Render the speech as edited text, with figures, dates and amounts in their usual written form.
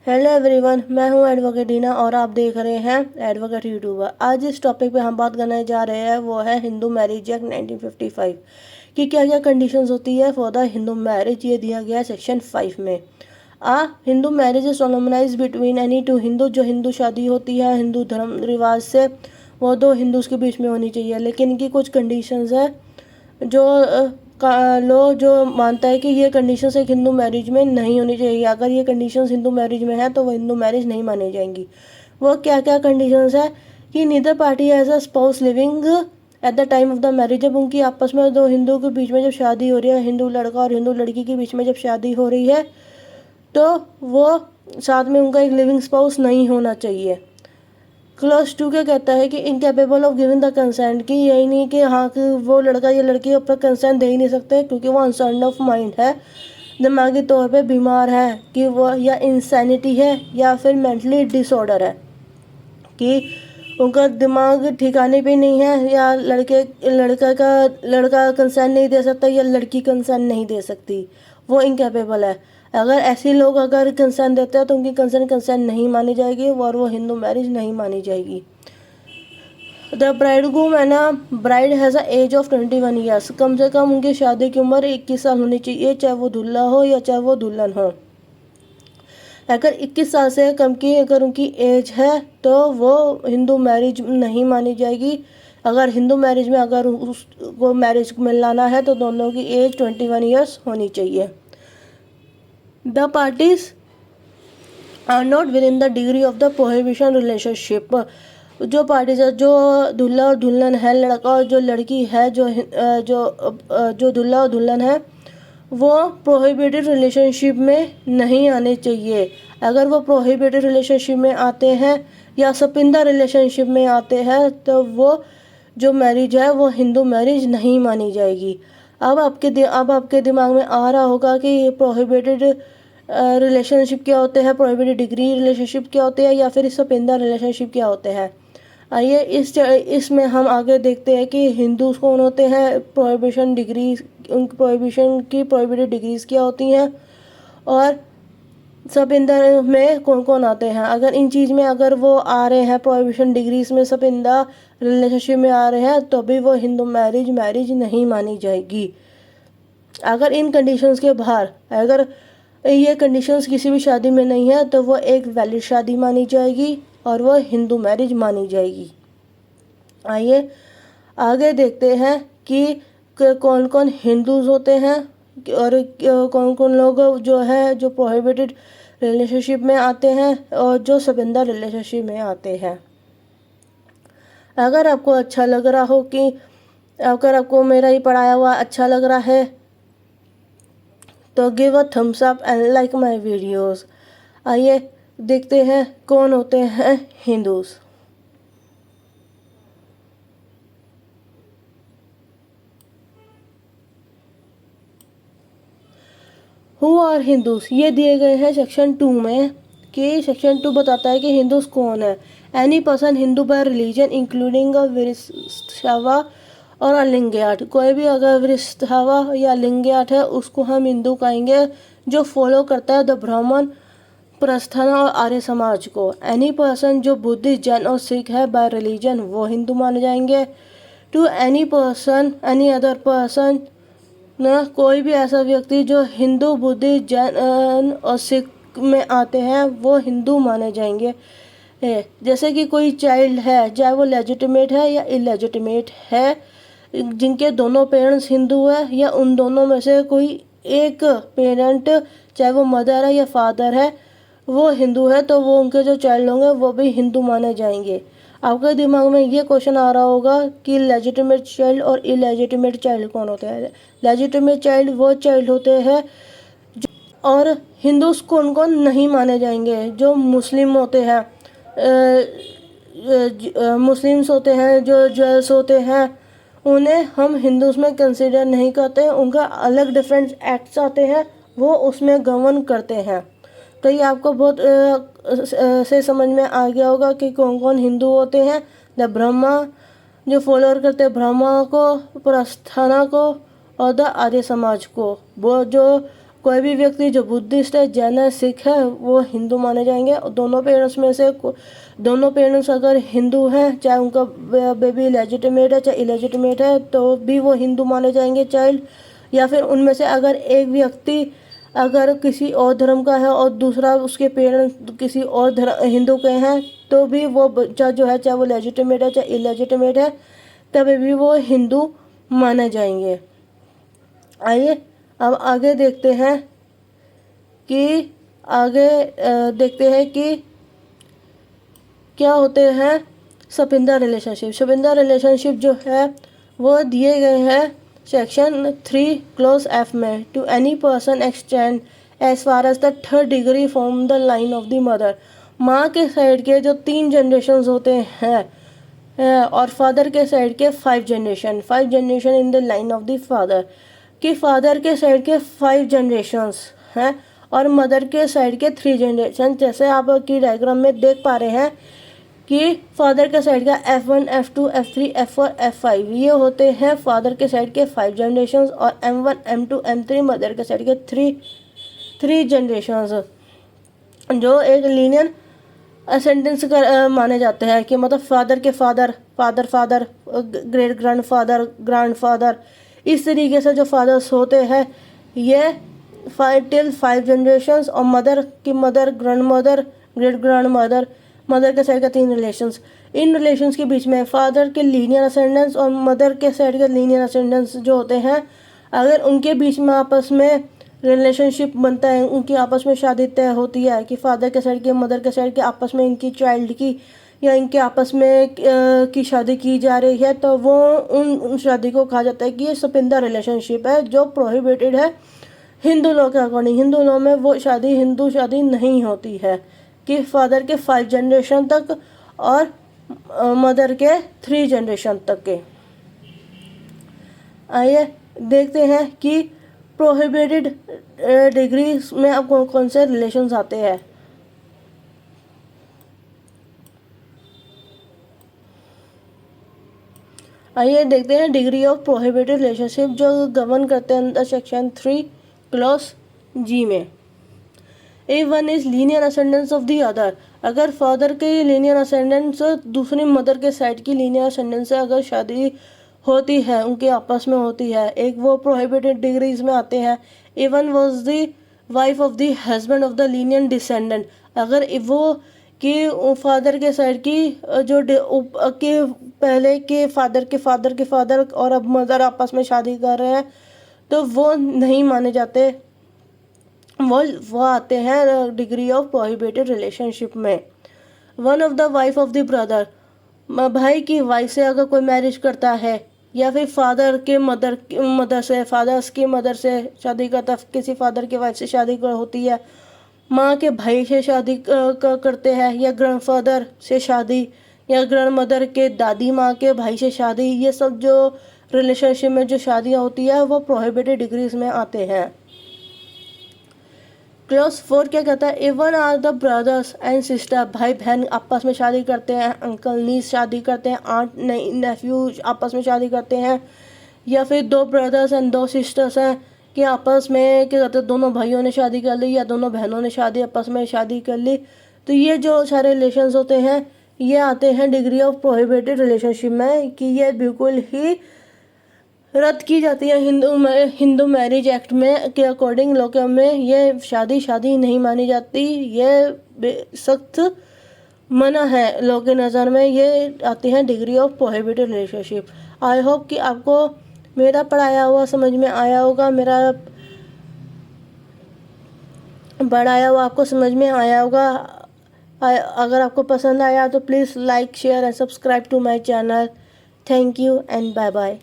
Hello everyone, मैं हूं advocate Dina और आप देख रहे हैं एडवोकेट यूट्यूबर। आज इस टॉपिक पे हम बात करने जा रहे हैं वो है हिंदू मैरिज एक्ट 1955 की क्या क्या कंडीशंस होती है फॉर द हिंदू मैरिज। ये दिया गया है सेक्शन 5 में। Hindu marriage is solemnise between any two Hindu. जो हिंदू शादी होती है हिंदू धर्म रिवाज से वो दो हिंदूज के बीच में होनी चाहिए, लेकिन इनकी कुछ कंडीशंस है जो लो जो मानता है कि ये कंडीशंस एक हिंदू मैरिज में नहीं होनी चाहिए। अगर ये कंडीशंस हिंदू मैरिज में है तो वो हिंदू मैरिज नहीं मानी जाएंगी। वो क्या क्या कंडीशंस है कि neither party has a spouse living at the time of the marriage. जब उनकी आपस में दो हिंदू के बीच में जब शादी हो रही है, हिंदू लड़का और हिंदू लड़की के बीच में जब शादी हो रही है तो वो साथ में उनका एक लिविंग स्पाउस नहीं होना चाहिए। क्लॉज 2 क्या कहता है कि incapable of giving the consent, की यही नहीं कि हाँ कि वो लड़का या लड़की ऊपर कंसेंट दे ही नहीं सकते क्योंकि वो अनसाउंड ऑफ माइंड है, दिमागी तौर पे बीमार है, कि वो या इंसैनिटी है या फिर मेंटली डिसऑर्डर है, कि उनका दिमाग ठिकाने पे नहीं है, या लड़का कंसेंट नहीं दे सकता या लड़की कंसेंट नहीं दे सकती, वो इनकेपेबल है। अगर ऐसे लोग अगर कंसेंट देते हैं तो उनकी कंसेंट नहीं मानी जाएगी और वो हिंदू मैरिज नहीं मानी जाएगी। The bridegroom and bride has a age of 21 years. कम से कम उनकी शादी की उम्र 21 साल होनी चाहिए, चाहे वो दूल्हा हो या चाहे वो दुल्हन हो। अगर 21 साल से कम की अगर उनकी एज है तो वो हिंदू मैरिज नहीं मानी जाएगी। अगर हिंदू मैरिज में अगर उसको मैरिज में लाना है तो दोनों की एज 21 ईयर्स होनी चाहिए। The parties are not within the degree of the prohibition relationship. जो पार्टीज है, जो दूल्हा और दुल्हन है, लड़का और जो लड़की है, जो दूल्हा और दुल्हन है, वो प्रोहिबिटेड रिलेशनशिप में नहीं आने चाहिए। अगर वो प्रोहिबिटेड रिलेशनशिप में आते हैं या सपिंदा रिलेशनशिप में आते हैं तो वो जो मैरिज है वो हिंदू मैरिज नहीं मानी जाएगी। अब आपके दिमाग में आ रहा होगा कि ये प्रोहिबिटेड रिलेशनशिप क्या होते हैं, प्रोहिबिटेड डिग्री रिलेशनशिप क्या होते हैं, या फिर सपिंदा रिलेशनशिप क्या होते हैं। आइए इसमें हम आगे देखते हैं कि हिंदूज कौन होते हैं, प्रोहिबिशन डिग्री, प्रोहिबिशन की प्रोहिबिटेड डिग्रीज क्या होती हैं, और सब इंदर में कौन कौन आते हैं। अगर इन चीज़ में अगर वो आ रहे हैं प्रोहिबिशन डिग्रीज में, सब इंदा रिलेशनशिप में आ रहे हैं तो भी वो हिंदू मैरिज नहीं मानी जाएगी। अगर इन कंडीशंस के बाहर अगर ये कंडीशंस किसी भी शादी में नहीं है तो वो एक वैलिड शादी मानी जाएगी और वो हिंदू मैरिज मानी जाएगी। आइए आगे देखते हैं कि कौन कौन हिंदूज होते हैं और कौन कौन लोग जो है जो प्रोहिबिटेड रिलेशनशिप में आते हैं और जो सबिंदा रिलेशनशिप में आते हैं। अगर आपको अच्छा लग रहा हो कि अगर आपको मेरा ये पढ़ाया हुआ अच्छा लग रहा है तो give a thumbs up and like my videos. आइए देखते हैं कौन होते हैं हिंदूज। हु आर हिंदूज, ये दिए गए हैं सेक्शन 2 में, कि सेक्शन 2 बताता है कि हिंदूज कौन है। Any person Hindu by religion including a Vaishnava और अलिंगयाट। कोई भी अगर वैष्णव या लिंगयाट है उसको हम हिंदू कहेंगे, जो फॉलो करता है द ब्राह्मण, प्रस्थान और आर्य समाज को। एनी पर्सन जो बुद्धिस्ट, जैन और सिख है बाय रिलीजन वो हिंदू माने जाएंगे। To any person any other person, न कोई भी ऐसा व्यक्ति जो हिंदू, बुद्धिस्ट, जैन और सिख में आते हैं वो हिंदू माने जाएंगे। जैसे कि कोई चाइल्ड है, चाहे वो लेजिटिमेट है या इलेजिटिमेट है, जिनके दोनों पेरेंट्स हिंदू है या उन दोनों में से कोई एक पेरेंट, चाहे वो मदर है या फादर है, वो हिंदू है तो वो उनके जो चाइल्ड होंगे वो भी हिंदू माने जाएंगे। आपके दिमाग में ये क्वेश्चन आ रहा होगा कि लेजिटिमेट चाइल्ड और इलेजिटिमेट चाइल्ड कौन होते हैं। लेजिटिमेट चाइल्ड वो चाइल्ड होते हैं और हिंदूज कौन कौन नहीं माने जाएंगे, जो मुस्लिम होते हैं, मुस्लिम्स होते हैं, जो ज्वेल्स होते हैं, उन्हें हम हिंदूज में कंसिडर नहीं करते। उनका अलग डिफरेंट एक्ट्स आते हैं, वो उसमें गवर्न करते हैं। तो ये आपको बहुत से समझ में आ गया होगा कि कौन कौन हिंदू होते हैं। द ब्रह्मा, जो फॉलोअर करते हैं ब्रह्मा को, प्रस्थाना को और द आर्य समाज को। वो जो कोई भी व्यक्ति जो बुद्धिस्ट है, जैन है, सिख है, वो हिंदू माने जाएंगे। दोनों पेरेंट्स में से दोनों पेरेंट्स अगर हिंदू हैं, चाहे उनका बेबी लेजिटिमेट है चाहे इलेजिटिमेट है, तो भी वो हिंदू माने जाएंगे चाइल्ड। या फिर उनमें से अगर एक व्यक्ति अगर किसी और धर्म का है और दूसरा उसके पेरेंट्स किसी और हिंदू के हैं, तो भी वो बच्चा जो है, चाहे वो लेजिटिमेट है चाहे इलेजिटिमेट है, तभी भी वो हिंदू माने जाएंगे। आइए अब आगे देखते हैं कि क्या होते हैं सपिंदा रिलेशनशिप। सपिंदा रिलेशनशिप जो है वो दिए गए हैं सेक्शन 3 क्लॉज F में। To any person extend as far as the 3rd degree from the line of the mother. माँ के साइड के जो 3 जनरेशन्स होते हैं और फादर के साइड के 5 generation in the line of the father, कि फादर के साइड के 5 जनरेशन्स हैं और मदर के साइड के 3 जनरेशन। जैसे आप की डायग्राम में देख पा रहे हैं कि फादर के साइड का F1, F2, F3, F4, F5 ये होते हैं फादर के साइड के 5 जनरेशन्स, और M1, M2, M3 मदर के साइड के 3 जनरेशन्स, जो एक लीनियर असेंडेंस माने जाते हैं। कि मतलब फादर के फादर, ग्रेट ग्रैंडफादर, इस तरीके से जो फादर्स होते हैं ये 5 जनरेशन्स, और मदर की mother, grand mother, great grand mother, mother के साइड का 3 रिलेशंस। इन रिलेशंस के बीच में फादर के लीनियर असेंडेंस और मदर के साइड के लीनियर असेंडेंस जो होते हैं, अगर उनके बीच में आपस में रिलेशनशिप बनता है, उनकी आपस में शादी तय होती है कि फादर के साइड के मदर के साइड के आपस में इनकी चाइल्ड की या इनके आपस में की शादी की जा रही है, तो वो उन शादी को कहा जाता है कि ये सपिंदा रिलेशनशिप है, जो प्रोहिबिटेड है हिंदू लॉ के अकॉर्डिंग। हिंदू लॉ में वो शादी हिंदू शादी नहीं होती है कि फादर के 5 जनरेशन तक और मदर के 3 जनरेशन तक के। आइए देखते हैं कि प्रोहिबिटेड डिग्रीज में अब कौन कौन से रिलेशंस आते हैं। आइए देखते हैं डिग्री ऑफ प्रोहिबिटेड रिलेशनशिप जो गवर्न करते हैं अंडर सेक्शन 3 क्लॉज G में। A1 is linear ascendants of the other. अगर फादर के लीनियर असेंडेंस दूसरी मदर के साइड की लीनियर असेंडेंस से अगर शादी होती है, उनके आपस में होती है, एक वो प्रोहिबिटेड डिग्रीज में आते हैं। A1 was the wife of the husband of the linear descendant. अगर वो कि फादर के साइड की जो के पहले के फादर और अब मदर आपस में शादी कर रहे हैं, तो वो नहीं माने जाते, वो आते हैं डिग्री ऑफ प्रोहिबिटेड रिलेशनशिप में। One of the wife of the brother, भाई की वाइफ से अगर कोई मैरिज करता है, या फिर फादर्स की मदर से शादी करता, किसी फादर की वाइफ से शादी होती है, माँ के भाई से शादी करते हैं, या ग्रैंडफादर से शादी, या ग्रैंड मदर के दादी माँ के भाई से शादी, ये सब जो रिलेशनशिप में जो शादियाँ होती है वो प्रोहिबिटेड डिग्रीज में आते हैं। क्लॉज 4 क्या कहता है? Even are the brothers and sister, भाई बहन आपस में शादी करते हैं, अंकल नीस शादी करते हैं, आंट नेफ्यू आपस में शादी करते हैं, या फिर 2 ब्रदर्स एंड 2 सिस्टर्स हैं कि आपस में क्या कहते हैं, दोनों भाइयों ने शादी कर ली या दोनों बहनों ने आपस में शादी कर ली। तो ये जो सारे रिलेशंस होते हैं ये आते हैं डिग्री ऑफ प्रोहिबिटेड रिलेशनशिप में, कि ये बिल्कुल ही रद्द की जाती है हिंदू मैरिज एक्ट में के अकॉर्डिंग। लॉ में ये शादी नहीं मानी जाती, ये सख्त मना है लॉ के नज़र में। ये आती हैं degree of prohibited relationship. I hope कि आपको मेरा पढ़ाया हुआ समझ में आया होगा, मेरा पढ़ाया हुआ आपको समझ में आया होगा। अगर आपको पसंद आया तो please like share and subscribe to my channel. Thank you and bye bye.